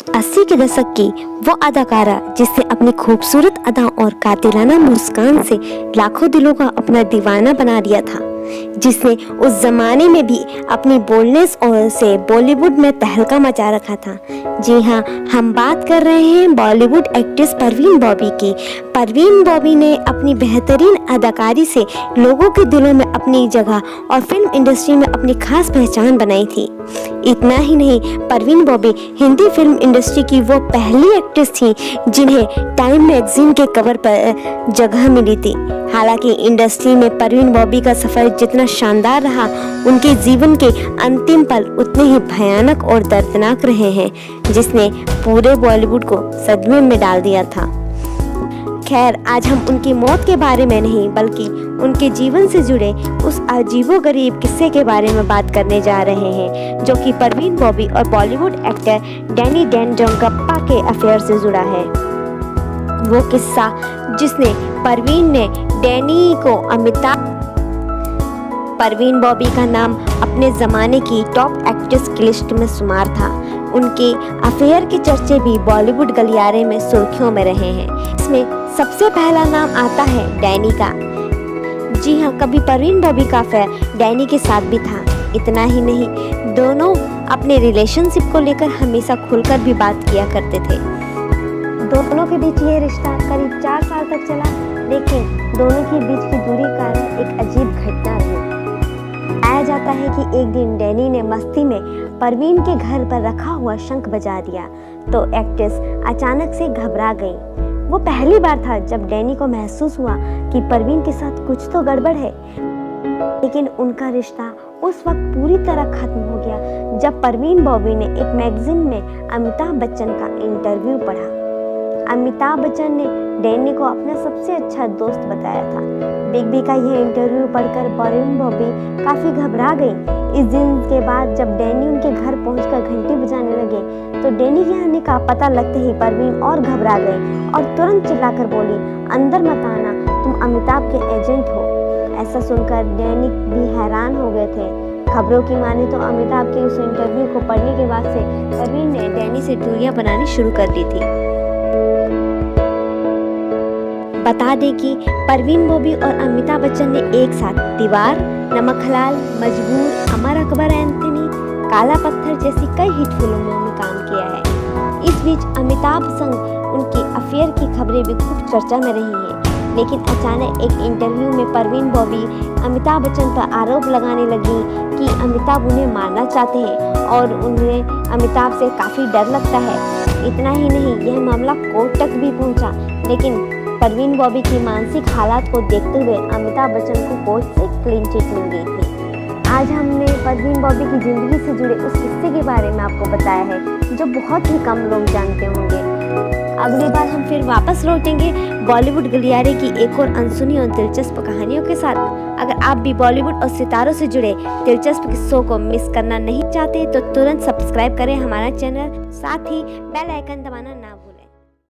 80 के दशक की वो अदाकारा जिसने अपनी खूबसूरत अदा और कातिलाना मुस्कान से लाखों दिलों का अपना दीवाना बना दिया था, जिसने उस जमाने में भी अपनी बोल्डनेस और से बॉलीवुड में तहलका मचा रखा था। जी हाँ, हम बात कर रहे हैं बॉलीवुड एक्ट्रेस परवीन बॉबी की। परवीन बॉबी ने अपनी बेहतरीन अदाकारी से लोगों के दिलों में अपनी जगह और फिल्म इंडस्ट्री में अपनी खास पहचान बनाई थी। इतना ही नहीं, परवीन बॉबी हिंदी फिल्म इंडस्ट्री की वो पहली एक्ट्रेस थी जिन्हें टाइम मैगजीन के कवर पर जगह मिली थी। हालांकि इंडस्ट्री में परवीन बॉबी का सफर जितना शानदार रहा, उनके जीवन के अंतिम पल उतने ही भयानक और दर्दनाक रहे हैं, जिसने पूरे बॉलीवुड को सदमे में डाल दिया था। खैर, आज हम उनकी मौत के बारे में नहीं बल्कि उनके जीवन से जुड़े उस अजीबोगरीब किस्से के बारे में बात करने जा रहे हैं, जो कि परवीन बॉबी और बॉलीवुड एक्टर डैनी डेंजोंगपा के अफेयर से जुड़ा है। वो किस्सा जिसने परवीन ने डैनी को परवीन बॉबी का नाम अपने ज़माने की टॉप एक्ट्रेस की लिस्ट में शुमार था। उनके अफेयर के चर्चे भी बॉलीवुड गलियारे में सुर्खियों में रहे हैं। इसमें सबसे पहला नाम आता है डैनी का। जी हाँ, कभी परवीन बॉबी का अफेयर डैनी के साथ भी था। इतना ही नहीं, दोनों अपने रिलेशनशिप को लेकर हमेशा खुलकर भी बात किया करते थे। दोनों के बीच ये रिश्ता करीब 4 साल तक चला, लेकिन दोनों के बीच की दूरी के कारण एक अजीब घटना रही। बताया जाता है कि एक दिन डैनी ने मस्ती में परवीन के घर पर रखा हुआ शंख बजा दिया तो एक्ट्रेस अचानक से घबरा गई। वो पहली बार था जब डैनी को महसूस हुआ कि परवीन के साथ कुछ तो गड़बड़ है, लेकिन उनका रिश्ता उस वक्त पूरी तरह खत्म हो गया जब परवीन बॉबी ने एक मैगजीन में अमिताभ बच्चन का इंटरव्यू पढ़ा। अमिताभ बच्चन ने डैनी को अपना सबसे अच्छा दोस्त बताया था। बिग बी का यह इंटरव्यू पढ़कर परवीन बॉबी काफ़ी घबरा गई। इस दिन के बाद जब डैनी उनके घर पहुंचकर घंटी बजाने लगे तो डैनी के आने का पता लगते ही परवीन और घबरा गई और तुरंत चिल्लाकर बोली, अंदर मत आना, तुम अमिताभ के एजेंट हो। ऐसा सुनकर डैनी भी हैरान हो गए थे। खबरों की माने तो अमिताभ के उस इंटरव्यू को पढ़ने के बाद से परवीन ने डैनी से दूरियां बनानी शुरू कर दी थी। बता दें कि परवीन बॉबी और अमिताभ बच्चन ने एक साथ दीवार, नमक हलाल, मजबूर, अमर अकबर एंथनी, काला पत्थर जैसी कई हिट फिल्मों में काम किया है। इस बीच अमिताभ संग उनकी अफेयर की खबरें भी खूब चर्चा में रही हैं, लेकिन अचानक एक इंटरव्यू में परवीन बॉबी अमिताभ बच्चन पर आरोप लगाने लगी कि अमिताभ उन्हें मारना चाहते हैं और उन्हें अमिताभ से काफ़ी डर लगता है। इतना ही नहीं, यह मामला कोर्ट तक भी पहुंचा, लेकिन परवीन बॉबी की मानसिक हालात को देखते हुए अमिताभ बच्चन को कोर्ट से क्लीन चिट मिल गई थी। आज हमने परवीन बॉबी की ज़िंदगी से जुड़े उस किस्से के बारे में आपको बताया है जो बहुत ही कम लोग जानते होंगे। अगली बार हम फिर वापस लौटेंगे बॉलीवुड गलियारे की एक और अनसुनी और दिलचस्प कहानियों के साथ। अगर आप भी बॉलीवुड और सितारों से जुड़े दिलचस्प किस्सों को मिस करना नहीं चाहते तो तुरंत सब्सक्राइब करें हमारा चैनल, साथ ही बेल आइकन दबाना ना भूलें।